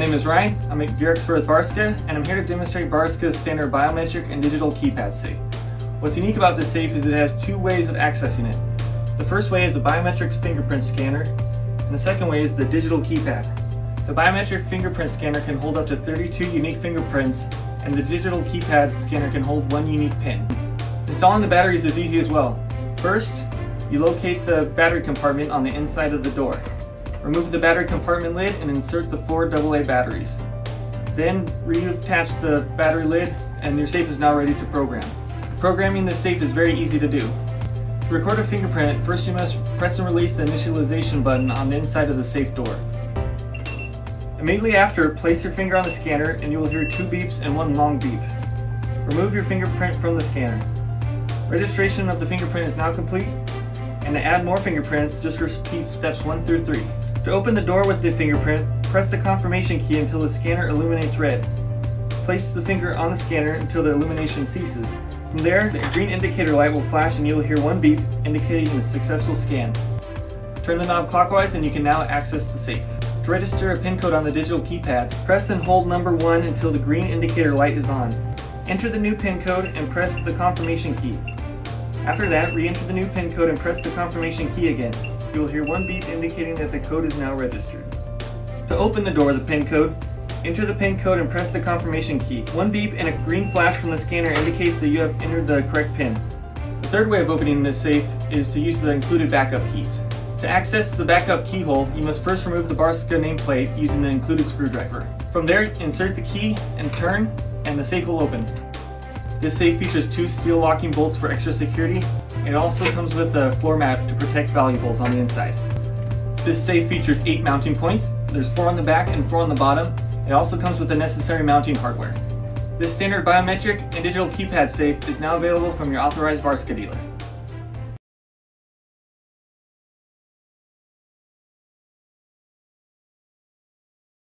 name is Ryan, I'm a gear expert with Barska, and I'm here to demonstrate Barska's standard biometric and digital keypad safe. What's unique about this safe is it has two ways of accessing it. The first way is a biometric fingerprint scanner, and the second way is the digital keypad. The biometric fingerprint scanner can hold up to 32 unique fingerprints, and the digital keypad scanner can hold one unique pin. Installing the batteries is easy as well. First, you locate the battery compartment on the inside of the door. Remove the battery compartment lid and insert the 4 AA batteries. Then reattach the battery lid and your safe is now ready to program. Programming this safe is very easy to do. To record a fingerprint, first you must press and release the initialization button on the inside of the safe door. Immediately after, place your finger on the scanner and you will hear 2 beeps and 1 long beep. Remove your fingerprint from the scanner. Registration of the fingerprint is now complete, and to add more fingerprints, just repeat steps 1 through 3. To open the door with the fingerprint, press the confirmation key until the scanner illuminates red. Place the finger on the scanner until the illumination ceases. From there, the green indicator light will flash and you'll hear 1 beep indicating a successful scan. Turn the knob clockwise and you can now access the safe. To register a PIN code on the digital keypad, press and hold number 1 until the green indicator light is on. Enter the new PIN code and press the confirmation key. After that, re-enter the new PIN code and press the confirmation key again. You will hear 1 beep indicating that the code is now registered. To open the door with the PIN code, enter the PIN code and press the confirmation key. 1 beep and a green flash from the scanner indicates that you have entered the correct PIN. The third way of opening this safe is to use the included backup keys. To access the backup keyhole, you must first remove the Barska nameplate using the included screwdriver. From there, insert the key and turn, and the safe will open. This safe features 2 steel locking bolts for extra security. It also comes with a floor mat to protect valuables on the inside. This safe features 8 mounting points. There's 4 on the back and 4 on the bottom. It also comes with the necessary mounting hardware. This standard biometric and digital keypad safe is now available from your authorized Barska dealer.